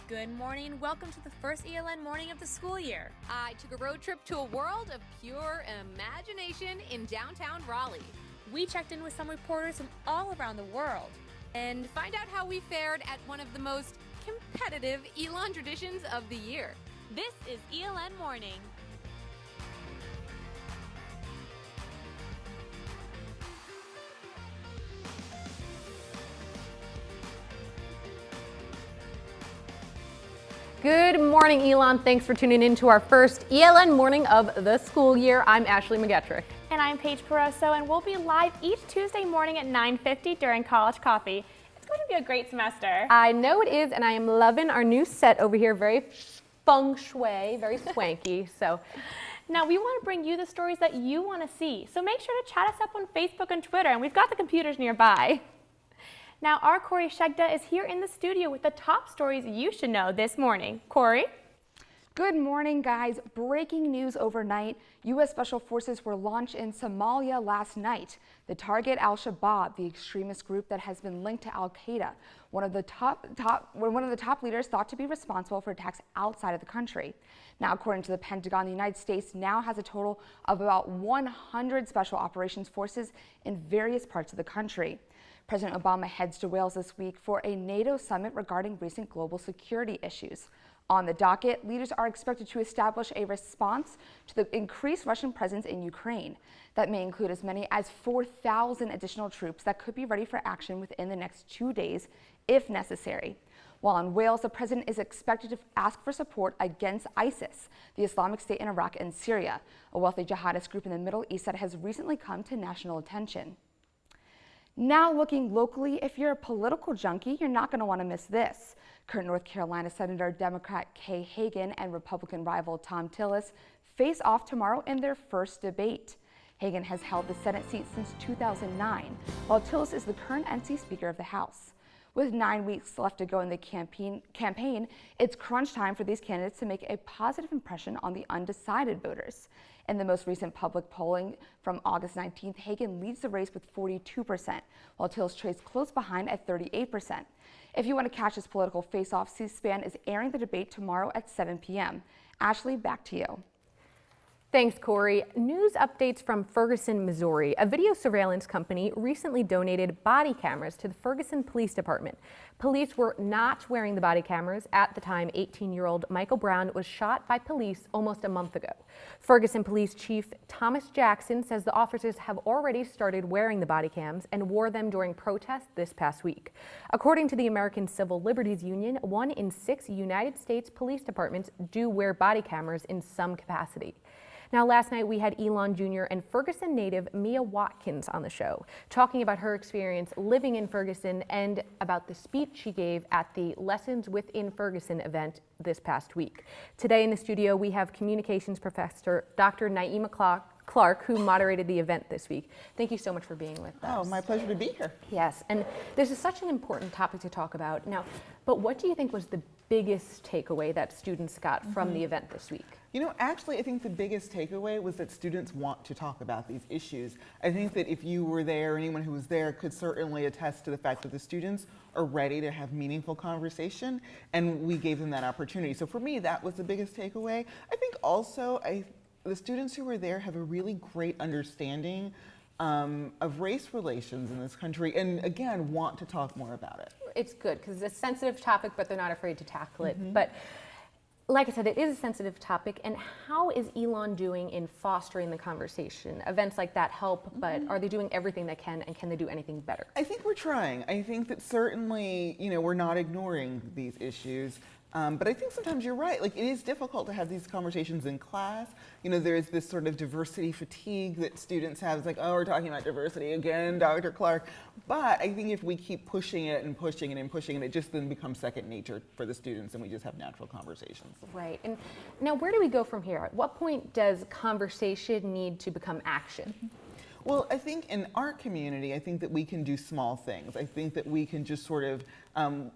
Good morning. Welcome to the first ELN morning of the school year. I took a road trip to a world of pure imagination in downtown Raleigh. We checked in with some reporters from all around the world. And find out how we fared at one of the most competitive ELN traditions of the year. This is ELN Morning. Good morning, Elon. Thanks for tuning in to our first ELN morning of the school year. I'm Ashley McGettrick. And I'm Paige Peroso, and we'll be live each Tuesday morning at 9:50 during College Coffee. It's going to be a great semester. I know it is, and I am loving our new set over here. Very feng shui, very swanky. So now we want to bring you the stories that you want to see. So make sure to chat us up on Facebook and Twitter, and we've got the computers nearby. Now, our Corey Shegda is here in the studio with the top stories you should know this morning. Corey? Good morning, guys. Breaking news overnight. U.S. Special Forces were launched in Somalia last night. The target, Al-Shabaab, the extremist group that has been linked to Al-Qaeda, one of the top leaders thought to be responsible for attacks outside of the country. Now, according to the Pentagon, the United States now has a total of about 100 special operations forces in various parts of the country. President Obama heads to Wales this week for a NATO summit regarding recent global security issues. On the docket, leaders are expected to establish a response to the increased Russian presence in Ukraine. That may include as many as 4,000 additional troops that could be ready for action within the next 2 days, if necessary. While in Wales, the president is expected to ask for support against ISIS, the Islamic State in Iraq and Syria, a wealthy jihadist group in the Middle East that has recently come to national attention. Now looking locally, if you're a political junkie, you're not going to want to miss this. Current North Carolina Senator Democrat Kay Hagan and Republican rival Tom Tillis face off tomorrow in their first debate. Hagan has held the Senate seat since 2009, while Tillis is the current NC Speaker of the House. With 9 weeks left to go in the campaign, it's crunch time for these candidates to make a positive impression on the undecided voters. In the most recent public polling from August 19th, Hagan leads the race with 42%, while Tillis trades close behind at 38%. If you want to catch this political face-off, C-SPAN is airing the debate tomorrow at 7 p.m. Ashley, back to you. Thanks, Corey. News updates from Ferguson, Missouri. A video surveillance company recently donated body cameras to the Ferguson Police Department. Police were not wearing the body cameras at the time 18-year-old Michael Brown was shot by police almost a month ago. Ferguson Police Chief Thomas Jackson says the officers have already started wearing the body cams and wore them during protests this past week. According to the American Civil Liberties Union, 1 in 6 United States police departments do wear body cameras in some capacity. Now, last night we had Elon Jr. and Ferguson native Mia Watkins on the show, talking about her experience living in Ferguson and about the speech she gave at the Lessons Within Ferguson event this past week. Today in the studio, we have communications professor Dr. Naima Clark, who moderated the event this week. Thank you so much for being with us. Oh, my pleasure to be here. Yes, and this is such an important topic to talk about now, but what do you think was the biggest takeaway that students got from the event this week? You know, actually, I think the biggest takeaway was that students want to talk about these issues. I think that if you were there, or anyone who was there could certainly attest to the fact that the students are ready to have meaningful conversation, and we gave them that opportunity. So for me, that was the biggest takeaway. I think also, the students who were there have a really great understanding of race relations in this country, and again, want to talk more about it. It's good because it's a sensitive topic, but they're not afraid to tackle it. But like I said, it is a sensitive topic. And how is Elon doing in fostering the conversation? Events like that help, but are they doing everything they can, and can they do anything better? I think we're trying. I think that certainly, we're not ignoring these issues. But I think sometimes you're right. Like, it is difficult to have these conversations in class. There is this sort of diversity fatigue that students have. It's like, oh, we're talking about diversity again, Dr. Clark. But I think if we keep pushing it and pushing it and pushing it, it just then becomes second nature for the students, and we just have natural conversations. Right. And now, where do we go from here? At what point does conversation need to become action? Well, I think in our community, I think that we can do small things. I think that we can just sort of,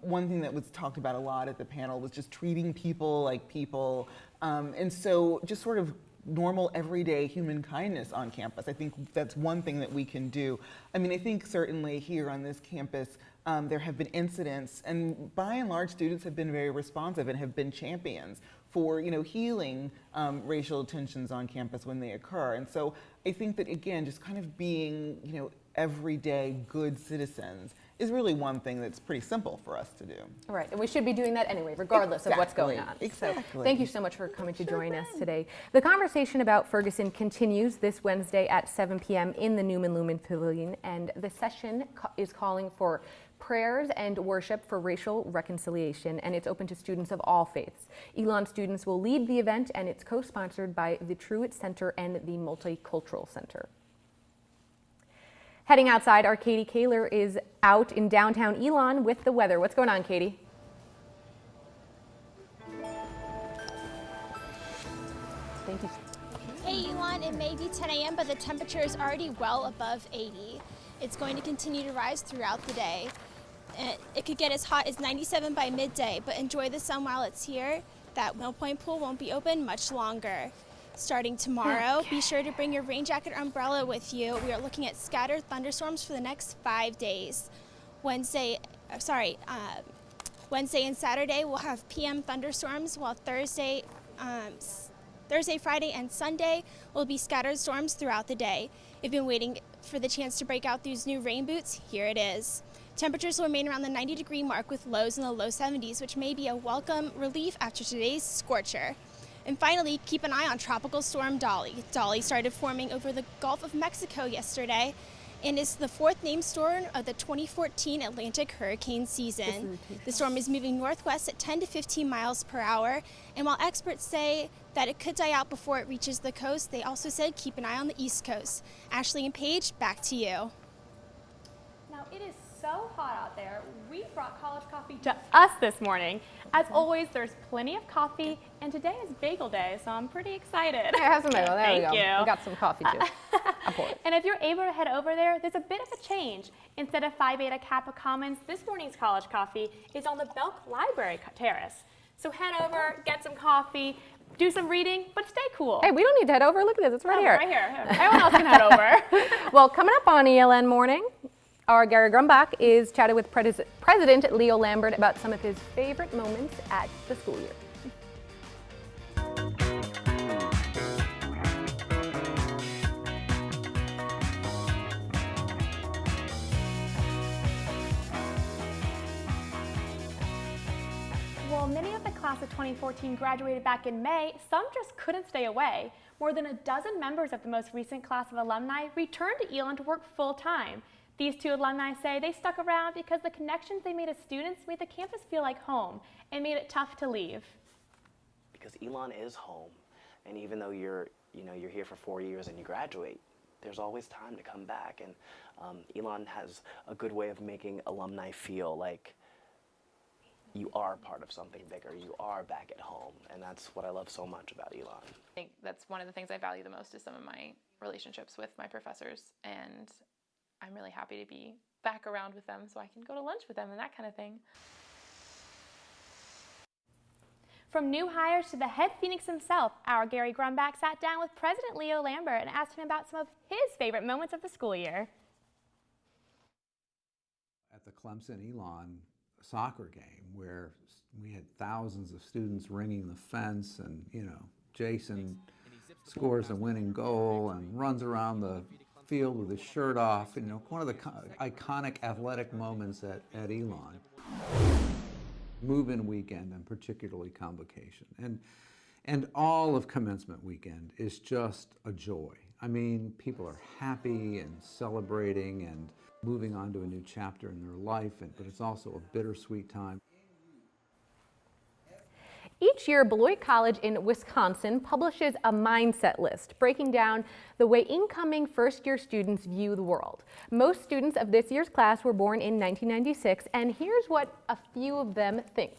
one thing that was talked about a lot at the panel was just treating people like people. And so just sort of normal, everyday human kindness on campus. I think that's one thing that we can do. I mean, I think certainly here on this campus, there have been incidents, and by and large, students have been very responsive and have been champions for, healing racial tensions on campus when they occur. And so I think that, again, just kind of being, everyday good citizens is really one thing that's pretty simple for us to do. Right, and we should be doing that anyway, regardless of what's going on. Exactly. So, thank you so much for coming to join us today. The conversation about Ferguson continues this Wednesday at 7 p.m. in the Newman Lumen Pavilion, and the session is calling for prayers and worship for racial reconciliation, and it's open to students of all faiths. ELN students will lead the event, and it's co-sponsored by the Truett Center and the Multicultural Center. Heading outside, our Katie Kaler is out in downtown Elon with the weather. What's going on, Katie? Thank you. Hey Elon, it may be 10 a.m., but the temperature is already well above 80. It's going to continue to rise throughout the day. It could get as hot as 97 by midday, but enjoy the sun while it's here. That Mill Point pool won't be open much longer. Starting tomorrow, be sure to bring your rain jacket or umbrella with you. We are looking at scattered thunderstorms for the next 5 days. Wednesday and Saturday we'll have PM thunderstorms, while Thursday, Friday, and Sunday will be scattered storms throughout the day. If you've been waiting for the chance to break out these new rain boots, here it is. Temperatures will remain around the 90-degree mark with lows in the low 70s, which may be a welcome relief after today's scorcher. And finally, keep an eye on Tropical Storm Dolly. Dolly started forming over the Gulf of Mexico yesterday and is the fourth named storm of the 2014 Atlantic hurricane season. The storm is moving northwest at 10 to 15 miles per hour, and while experts say that it could die out before it reaches the coast, they also said keep an eye on the East Coast. Ashley and Paige, back to you. Now, it is so hot out there. We brought college coffee to us this morning. As always, there's plenty of coffee, and today is bagel day, so I'm pretty excited. I have some bagel. There we go. Thank you. We got some coffee too. I'll pour it. And if you're able to head over there, there's a bit of a change. Instead of Phi Beta Kappa Commons, this morning's college coffee is on the Belk Library terrace. So head over, get some coffee, do some reading, but stay cool. Hey, we don't need to head over. Look at this. It's right here. Right here. Everyone else can head over. Well, coming up on ELN Morning, our Gary Grumbach is chatted with President Leo Lambert about some of his favorite moments at the school year. While many of the class of 2014 graduated back in May, some just couldn't stay away. More than a dozen members of the most recent class of alumni returned to ELN to work full-time. These two alumni say they stuck around because the connections they made as students made the campus feel like home and made it tough to leave. Because ELN is home, and even though you're here for 4 years and you graduate, there's always time to come back. And ELN has a good way of making alumni feel like you are part of something bigger. You are back at home, and that's what I love so much about ELN. I think that's one of the things I value the most is some of my relationships with my professors, and I'm really happy to be back around with them so I can go to lunch with them and that kind of thing. From new hires to the head Phoenix himself, our Gary Grumbach sat down with President Leo Lambert and asked him about some of his favorite moments of the school year. At the Clemson-Elon soccer game, where we had thousands of students ringing the fence, and Jason scores a winning goal and runs around the field with his shirt off, one of the iconic athletic moments at Elon. Move-in weekend, and particularly convocation, and all of commencement weekend is just a joy. I mean, people are happy and celebrating and moving on to a new chapter in their life, but it's also a bittersweet time. Each year, Beloit College in Wisconsin publishes a mindset list, breaking down the way incoming first-year students view the world. Most students of this year's class were born in 1996, and here's what a few of them think.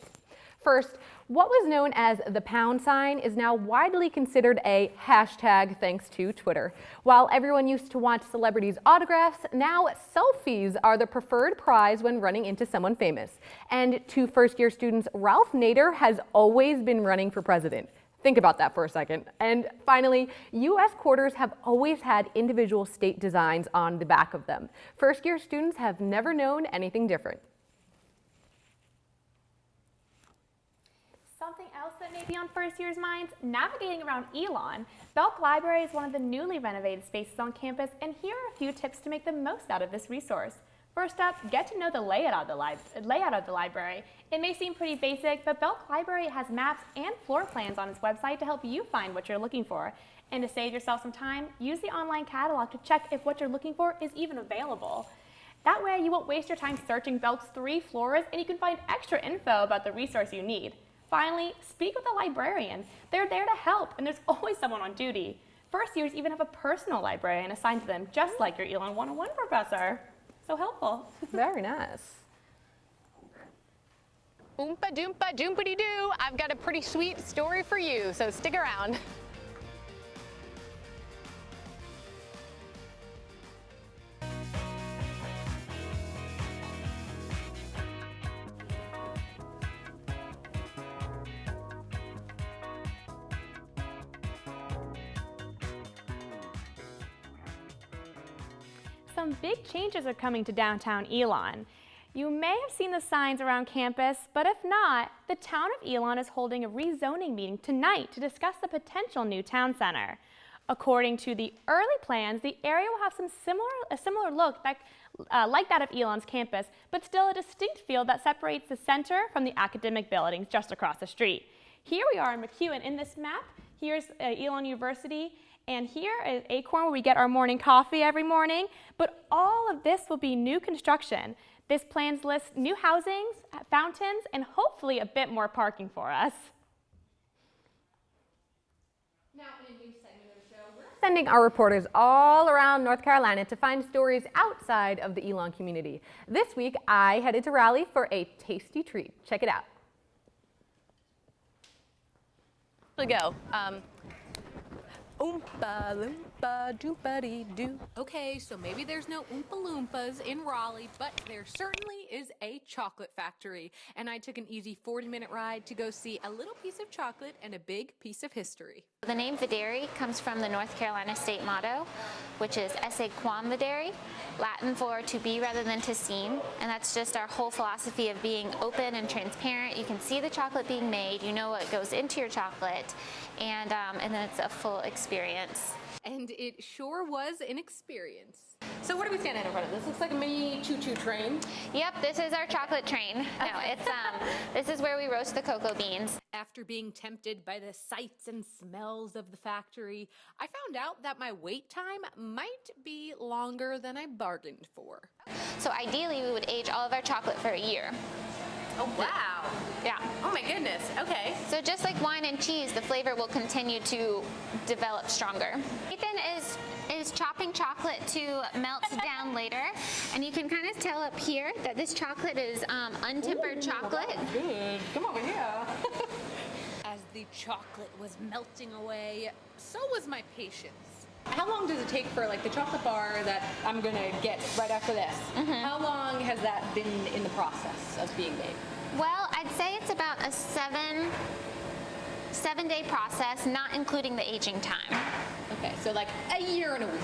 First, what was known as the pound sign is now widely considered a hashtag thanks to Twitter. While everyone used to want celebrities' autographs, now selfies are the preferred prize when running into someone famous. And to first-year students, Ralph Nader has always been running for president. Think about that for a second. And finally, U.S. quarters have always had individual state designs on the back of them. First-year students have never known anything different. Something else that may be on first year's minds, navigating around Elon. Belk Library is one of the newly renovated spaces on campus, and here are a few tips to make the most out of this resource. First up, get to know the layout of the library. It may seem pretty basic, but Belk Library has maps and floor plans on its website to help you find what you're looking for. And to save yourself some time, use the online catalog to check if what you're looking for is even available. That way, you won't waste your time searching Belk's 3 floors, and you can find extra info about the resource you need. Finally, speak with a librarian. They're there to help, and there's always someone on duty. First years even have a personal librarian assigned to them, just like your Elon 101 professor. So helpful. Very nice. Oompa doompa doompity doo. I've got a pretty sweet story for you, so stick around. Some big changes are coming to downtown Elon. You may have seen the signs around campus, but if not, the town of Elon is holding a rezoning meeting tonight to discuss the potential new town center. According to the early plans, the area will have a similar look like that of Elon's campus, but still a distinct field that separates the center from the academic buildings just across the street. Here we are in McEwen. In this map, here's Elon University, and here is Acorn, where we get our morning coffee every morning. But all of this will be new construction. This plans lists new housings, fountains, and hopefully a bit more parking for us. Now, in a new segment of the show, we're sending our reporters all around North Carolina to find stories outside of the Elon community. This week, I headed to Raleigh for a tasty treat. Check it out. We go. Oompa loompa doopity doo. Okay, so maybe there's no Oompa Loompas in Raleigh, but there certainly is a chocolate factory. And I took an easy 40-minute ride to go see a little piece of chocolate and a big piece of history. The name Videri comes from the North Carolina state motto, which is Esse quam videri, Latin for to be rather than to seem. And that's just our whole philosophy of being open and transparent. You can see the chocolate being made, you know what goes into your chocolate, and then it's a full experience. And it sure was an experience. So what are we standing in front of? This looks like a mini choo-choo train. Yep, this is our chocolate train. No, it's this is where we roast the cocoa beans. After being tempted by the sights and smells of the factory, I found out that my wait time might be longer than I bargained for. So ideally, we would age all of our chocolate for a year. Oh, wow. Yeah. Oh, my goodness. Okay. So just like wine and cheese, the flavor will continue to develop stronger. Ethan is chopping chocolate to melt down later. And you can kind of tell up here that this chocolate is untempered chocolate. Good. Come over here. As the chocolate was melting away, so was my patience. How long does it take for like the chocolate bar that I'm gonna get right after this? How long has that been in the process of being made? Well, I'd say it's about a seven-day process, not including the aging time. Okay, so like a year and a week,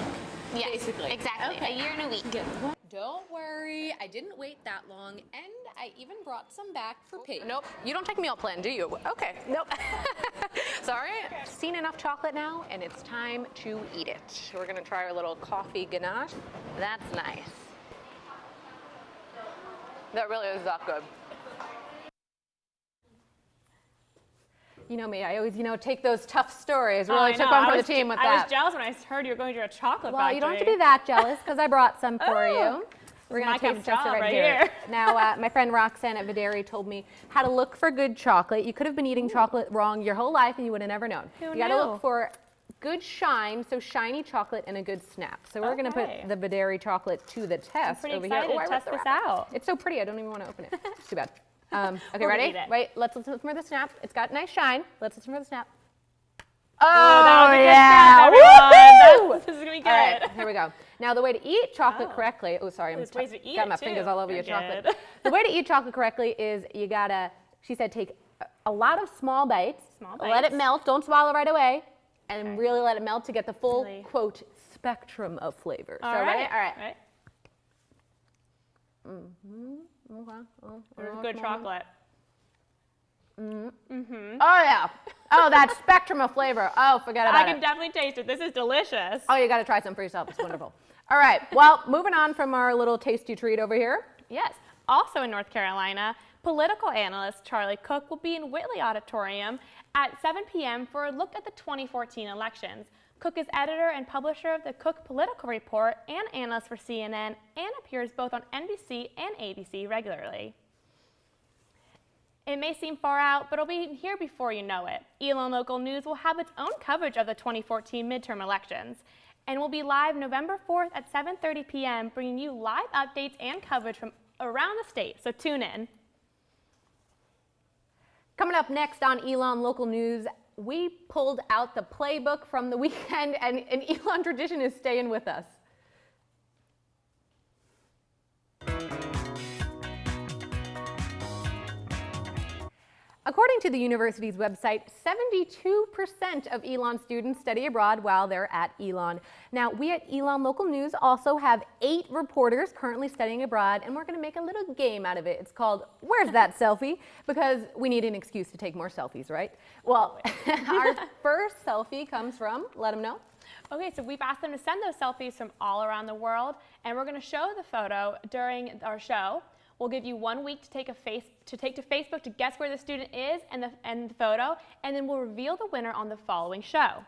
Yes, basically. exactly. Okay. A year and a week. Good. Don't worry, I didn't wait that long, and I even brought some back for Peyton. Nope, you don't take meal plan, do you? Okay, nope. Sorry. Seen enough chocolate now, and it's time to eat it. We're gonna try our little coffee ganache. That's nice. That really is that good. You know me, I always, take those tough stories. Really I took know. one for the team with that. I was jealous when I heard you were going to a chocolate Well, factory. you don't have to be that jealous because I brought some for you. We're going my to kind taste of test it job right right here. here. Now, my friend Roxanne at Videri told me how to look for good chocolate. You could have been eating chocolate wrong your whole life and you would have never known. Who You got to knew? look for good shine, so shiny chocolate and a good snap. So we're going to put the Videri chocolate to the test pretty over excited here. to test this out. It's so pretty, I don't even want to open it. It's too bad. Okay, We'll ready? eat it. Wait, let's listen for the snap. It's got nice shine. Let's listen for the snap. that was a good yeah! snap, everyone. Woo! This is gonna be good. All right, here we go. Now, the way to eat chocolate correctly. Oh, sorry, I'm There's ways to eat got it, my too. fingers all over You're your chocolate. good. The way to eat chocolate correctly is you gotta. She said, take a lot of small bites. Let it bites. melt. Don't swallow right away, and really let it melt to get the full Really. quote spectrum of flavor. All so right. ready? All right. Right. Okay. There's good chocolate. Oh yeah. Oh, that spectrum of flavor. Oh, forget about it. I can definitely taste it. This is delicious. Oh, you got to try some for yourself. It's wonderful. All right. Well, moving on from our little tasty treat over here. Yes. Also in North Carolina, political analyst Charlie Cook will be in Whitley Auditorium at 7 p.m. for a look at the 2014 elections. Cook is editor and publisher of the Cook Political Report and analyst for CNN and appears both on NBC and ABC regularly. It may seem far out, but it'll be here before you know it. ELN Local News will have its own coverage of the 2014 midterm elections and will be live November 4th at 7:30 p.m., bringing you live updates and coverage from around the state, so tune in. Coming up next on ELN Local News, we pulled out the playbook from the weekend, and an ELN tradition is staying with us. According to the university's website, 72% of ELN students study abroad while they're at ELN. Now, we at ELN Local News also have 8 reporters currently studying abroad, and we're going to make a little game out of it. It's called Where's That Selfie? Because we need an excuse to take more selfies, right? Well, our first selfie comes from, let them know. Okay, so we've asked them to send those selfies from all around the world, and we're going to show the photo during our show. We'll give you 1 week to take to Facebook to guess where the student is and the photo, and then we'll reveal the winner on the following show.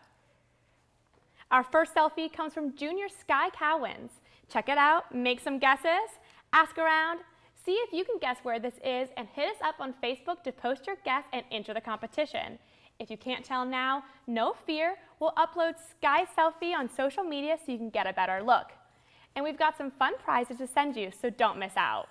Our first selfie comes from Junior Sky Cowens. Check it out, make some guesses, ask around, see if you can guess where this is, and hit us up on Facebook to post your guess and enter the competition. If you can't tell now, no fear, we'll upload Sky's selfie on social media so you can get a better look. And we've got some fun prizes to send you, so don't miss out.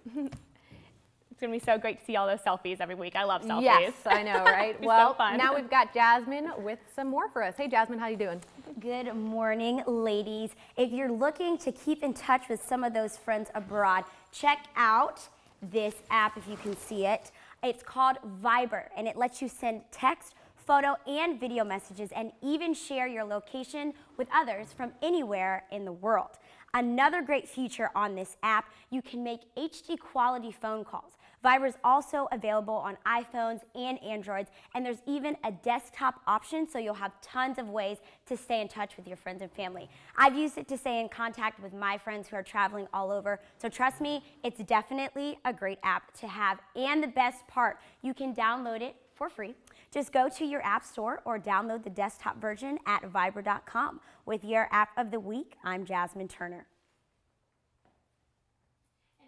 It's going to be so great to see all those selfies every week. I love selfies. Yes, I know, right? Well, so now we've got Jasmine with some more for us. Hey, Jasmine, how you doing? Good morning, ladies. If you're looking to keep in touch with some of those friends abroad, check out this app if you can see it. It's called Viber, and it lets you send text, photo, and video messages, and even share your location with others from anywhere in the world. Another great feature on this app, you can make HD quality phone calls. Viber is also available on iPhones and Androids, and there's even a desktop option, so you'll have tons of ways to stay in touch with your friends and family. I've used it to stay in contact with my friends who are traveling all over, so trust me, it's definitely a great app to have. And the best part, you can download it for free. Just go to your app store or download the desktop version at Viber.com. With your app of the week, I'm Jasmine Turner.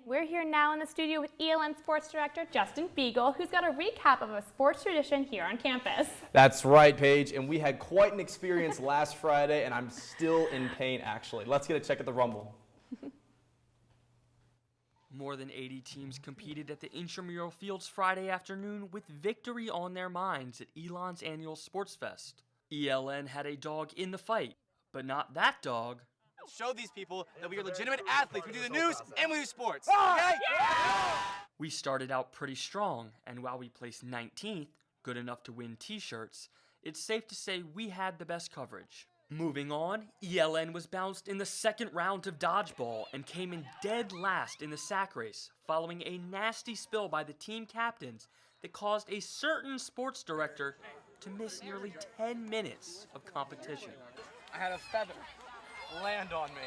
We're here now in the studio with ELN Sports Director Justin Beagle, who's got a recap of a sports tradition here on campus. That's right, Paige, and we had quite an experience last Friday, and I'm still in pain, actually. Let's get a check at the Rumble. More than 80 teams competed at the intramural fields Friday afternoon with victory on their minds at ELN's annual Sports Fest. ELN had a dog in the fight, but not that dog. Show these people that we are legitimate athletes. We do the news and we do sports. Okay? Yeah! We started out pretty strong, and while we placed 19th, good enough to win t-shirts, it's safe to say we had the best coverage. Moving on, ELN was bounced in the second round of dodgeball and came in dead last in the sack race, following a nasty spill by the team captains that caused a certain sports director to miss nearly 10 minutes of competition. I had a feather land on me.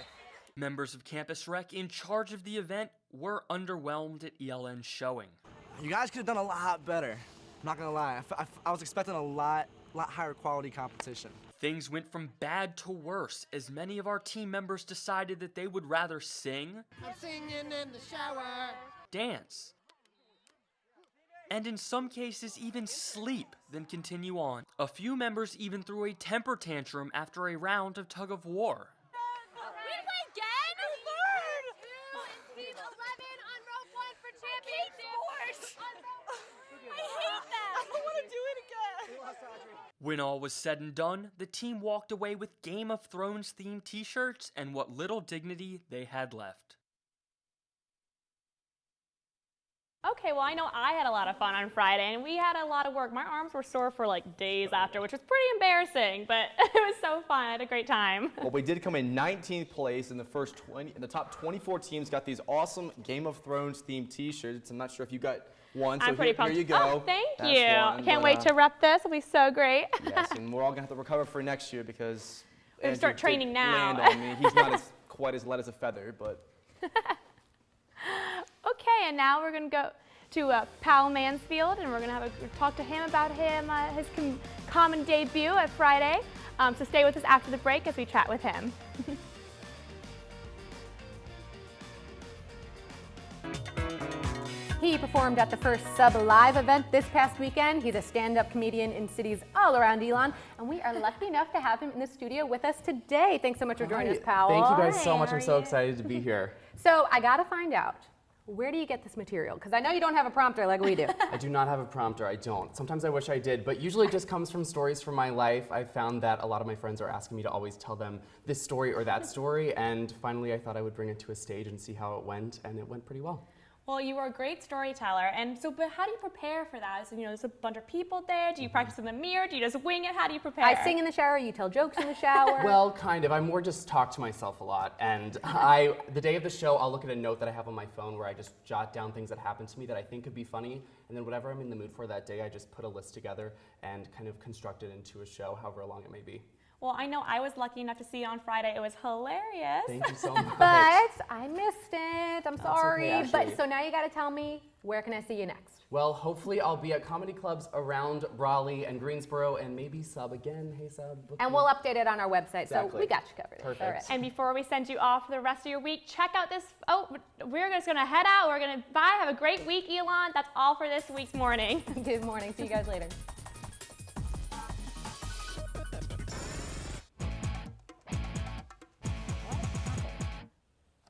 Members of Campus Rec in charge of the event were underwhelmed at ELN's showing. You guys could have done a lot better. I'm not gonna lie, I was expecting a lot higher quality competition. Things went from bad to worse as many of our team members decided that they would rather sing, I'm singing in the shower, dance, and in some cases even sleep than continue on. A few members even threw a temper tantrum after a round of tug of war. When all was said and done, the team walked away with Game of Thrones themed t-shirts and what little dignity they had left. Okay, well, I know I had a lot of fun on Friday, and we had a lot of work. My arms were sore for like days after, which was pretty embarrassing, but it was so fun. I had a great time. Well, we did come in 19th place in the top 24 teams got these awesome Game of Thrones themed t-shirts. I'm not sure if you got one. So I'm pretty here pumped. you go. Oh, thank That's you. one, Can't but, wait to rep this. It'll be so great. Yes, and we're all gonna have to recover for next year because We're gonna Andrew start did training now. Land on me. He's not quite as light as a feather, but. Okay, and now we're gonna go to Pal Mansfield, and we're gonna talk to him about his common debut at Friday. So stay with us after the break as we chat with him. He performed at the first Sub Live event this past weekend. He's a stand-up comedian in cities all around Elon, and we are lucky enough to have him in the studio with us today. Thanks so much for joining us, Powell. Thank you guys so much. I'm so excited to be here. So I gotta find out, where do you get this material? Because I know you don't have a prompter like we do. I do not have a prompter, I don't. Sometimes I wish I did, but usually it just comes from stories from my life. I found that a lot of my friends are asking me to always tell them this story or that story, and finally I thought I would bring it to a stage and see how it went, and it went pretty well. Well, you are a great storyteller, and so, but how do you prepare for that? So, there's a bunch of people there. Do you practice in the mirror? Do you just wing it? How do you prepare? I sing in the shower, you tell jokes in the shower. Well, kind of. I more just talk to myself a lot, and the day of the show, I'll look at a note that I have on my phone where I just jot down things that happened to me that I think could be funny, and then whatever I'm in the mood for that day, I just put a list together and kind of construct it into a show, however long it may be. Well, I know I was lucky enough to see you on Friday. It was hilarious. Thank you so much. But I missed it. I'm That's sorry. okay, But Ashley. so now you got to tell me, where can I see you next? Well, hopefully I'll be at comedy clubs around Raleigh and Greensboro, and maybe Sub again. Hey, Sub. book And me. we'll update it on our website. Exactly. So we got you covered. Perfect. All right. And before we send you off for the rest of your week, check out this. Oh, we're just going to head out. We're going to bye. Have a great week, Elon. That's all for this week's morning. Good morning. See you guys later.